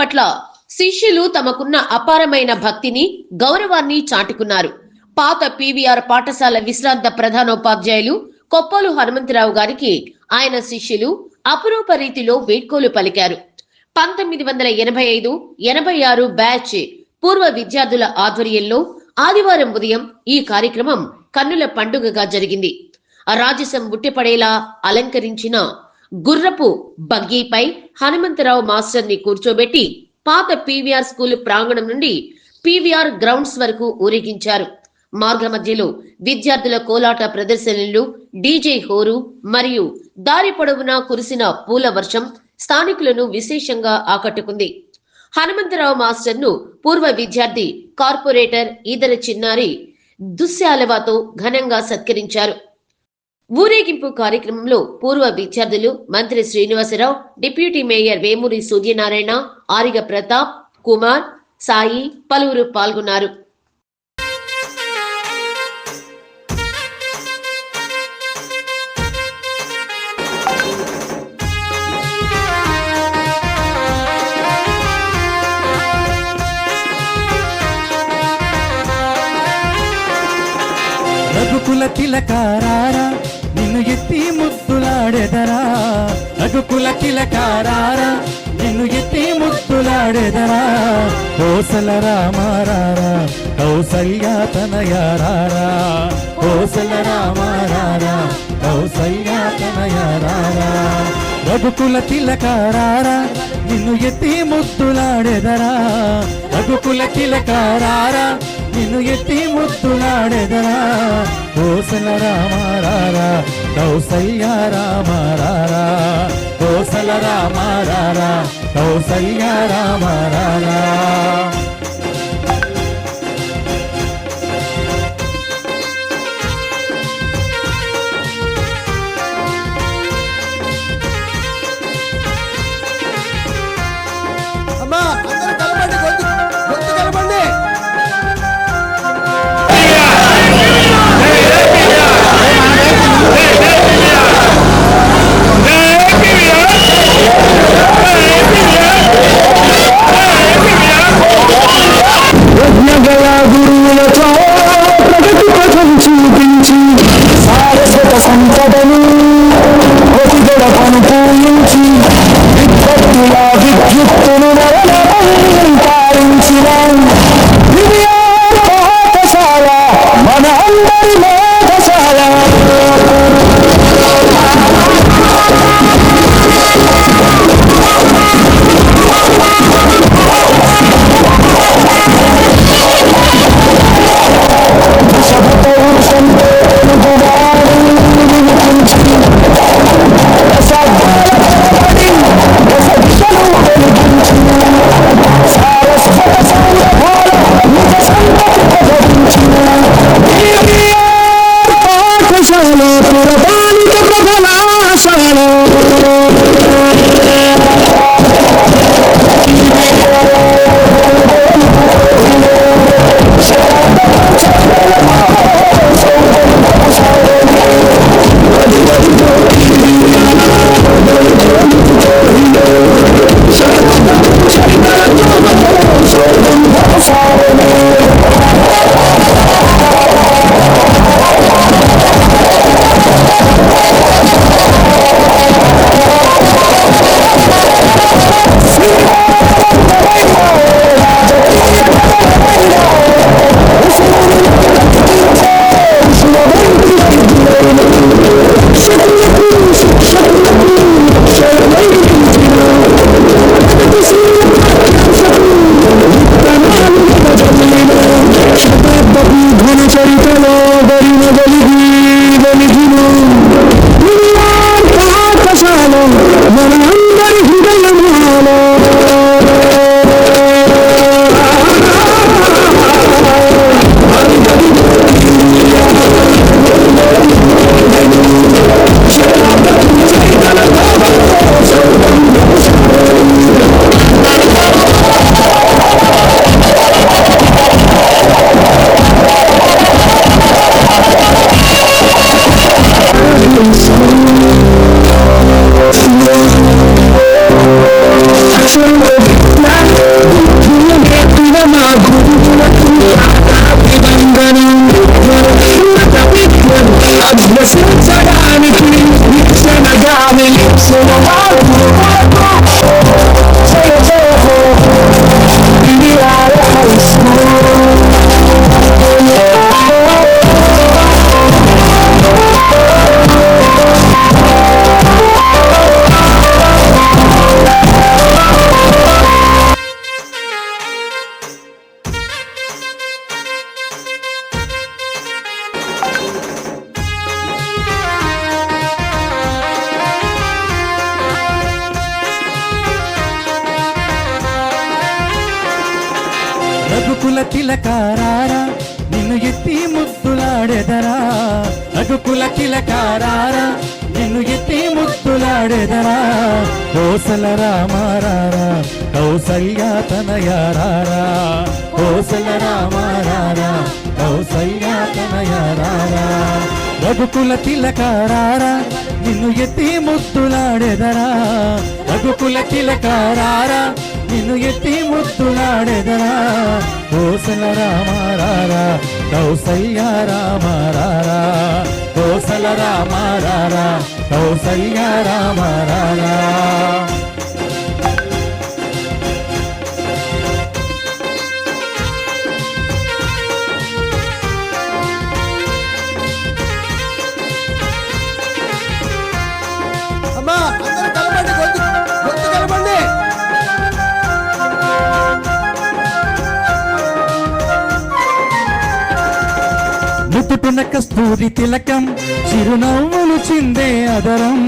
పట్ల శిష్యులు తమకున్న అపారమైన భక్తిని, గౌరవాన్ని చాటుకున్నారు. పాత పీవీఆర్ పాఠశాల విశ్రాంత ప్రధానోపాధ్యాయులు కొప్పోలు హనుమంతరావు గారికి ఆయన శిష్యులు అపురూప రీతిలో వీడ్కోలు పలికారు. 1985-86 బ్యాచ్ పూర్వ విద్యార్థుల ఆధ్వర్యంలో ఆదివారం ఉదయం ఈ కార్యక్రమం కన్నుల పండుగగా జరిగింది. రాజసం ఉట్టిపడేలా అలంకరించిన గుర్రపు బగ్గీపై హనుమంతరావు మాస్టర్ ని కూర్చోబెట్టి పాత పీవీఆర్ స్కూల్ ప్రాంగణం నుండి పీవీఆర్ గ్రౌండ్స్ వరకు ఊరేగించారు. మార్గ మధ్యలో విద్యార్థుల కోలాట ప్రదర్శనలు, డీజే హోరు మరియు దారి పొడవునా కురిసిన పూల వర్షం స్థానికులను విశేషంగా ఆకట్టుకుంది. హనుమంతరావు మాస్టర్ ను పూర్వ విద్యార్థి కార్పొరేటర్ ఈదర చిన్నారి దుశ్శాలవాతో ఘనంగా సత్కరించారు. ఊరేగింపు కార్యక్రమంలో పూర్వ విద్యార్థులు మంత్రి శ్రీనివాసరావు, డిప్యూటీ మేయర్ వేమూరి సూర్యనారాయణ, ఆరిగ ప్రతాప్, కుమార్, సాయి పలువురు పాల్గొన్నారు. రఘుకుల తిలకారారా నిన్ను ఎత్తి ముద్దులాడెదరా, రఘుకుల తిలకారారా నిన్ను ఎత్తి ముద్దులాడెదరా, కోసల రామారారా కౌసల్య తనయారారా, కోసల రామారారా కౌసల్య తనయారారా, రఘుకుల తిలకారారా నిన్ను ఎత్తి ముద్దులాడెదరా, రఘుకుల తిలకారారా నిన్ను ఎత్తి ముద్దులాడెదరా, కోసల రామారారా కౌసల్య రామారారా, కోసల రామారారా కౌసల్య రామారారా. అమ్మా అందరూ కలపండి, గొంతు కలపండి. గురువులతో ప్రగతి పథం చూపించి సారస్వత సంపదను ఒతిగడపను పూయించి విద్యుత్తుల విద్యుత్తును పాలించిన పాఠశాల మన అందరి పాఠశాల. Not రఘుకుల తిలకారారా నిన్ను ఎత్తి ముద్దులాడెదరా రఘుకుల తిలకారారా నిన్ను ఎత్తి ముద్దులాడెదరా కోసల రామారారా కౌసల్య తనయారారా కోసల రామారారా కౌసల్య తనయారారా రఘుకుల తిలకారారా నిన్ను ఎత్తి ముద్దులాడెదరా రఘుకుల తిలకారారా నిన్ను ఎత్తి ముద్దులాడెదరా కోసల రామారారా కౌసల్య రామారారా కోసల రామారారా కౌసల్య రామారారా అమ్మా అందరూ కలపండి, గొంతు కలపండి. నుదుటున కస్తూరి తిలకం చిరునవ్వులు చిందే అదరం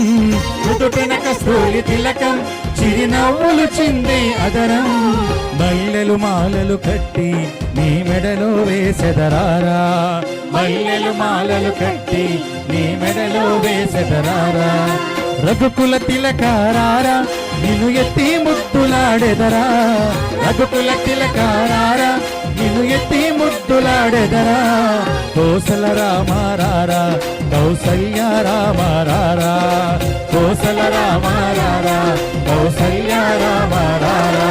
నుదుటున కస్తూరి తిలకం చిరునవ్వులు చిందే అదరం మల్లెలు మాలలు కట్టి నీ మెడలో వేసెదరారా మల్లెలు మాలలు కట్టి నీ మెడలో వేసెదరారా రఘుకుల తిలకారారా నిన్ను ఎత్తి ముద్దులాడెదరా రఘుకుల తిలకారారా నిన్ను ఎత్తి ముద్దులాడెదరా కోసల రామారారా కౌసల్య రామారారా కోసల రామారారా కౌసల్య రామారారా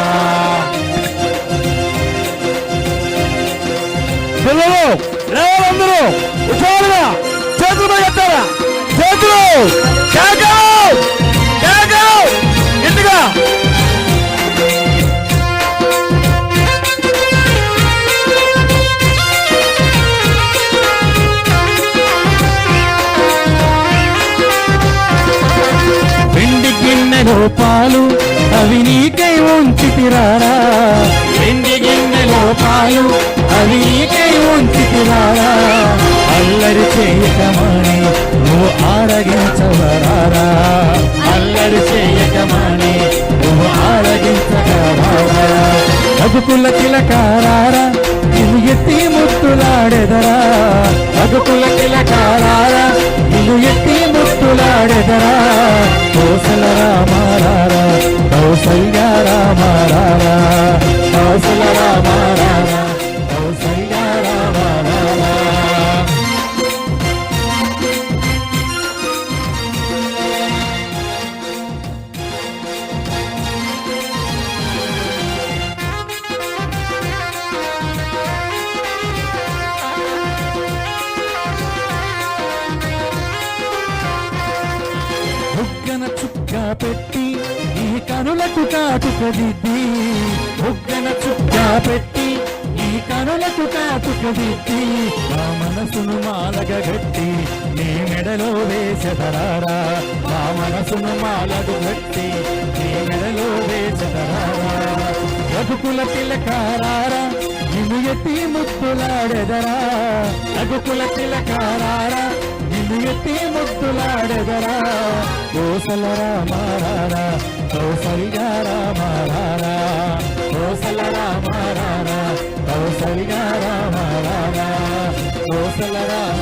పిల్లలు లేవాలందరూ ఉషారుగా చేతులు ఎత్తారా చేతులు గట్టిగా వెండి గిన్నెలో పాలు అవి నీకై ఉంచితిరారా వెండి గిన్నెలో పాలు అవి నీకై ఉంచితిరారా అల్లరి చేయకమాని నువ్వు ఆరగించవరారా అల్లరి చేయకమాని నువ్వు ఆరగించగరారా రఘుకుల తిలకారారా నిన్ను ఎత్తి ముద్దులాడెదరా రఘుకుల తిలకారారా నిన్ను ఎత్తి ముద్దులాడెదరా కోసల రామారారా కౌసల్య రామారారా కౌసల రామారారా కౌసల్య రామారారా బుగ్గన చుక్క పెట్టి నీ కనులకు కాటుకదిద్ది బుగ్గన చుక్క పెట్టి నీ కనులకు కాటుకదిద్ది నా మనసును మాలగా గట్టి నీ మెడలో వేసెదరారా నా మనసును మాలగు గట్టి నీ మెడలో వేసెదరారా రఘుకుల తిలకారారా నిన్ను ఎత్తి ముద్దులాడెదరా రఘుకుల తిలకారారా నిన్ను ఎత్తి ముద్దులాడెదరా కోసల రామారారా కౌసల్య రామారారా కోసల రామారారా కౌసల్య రామారారా కోసల రామ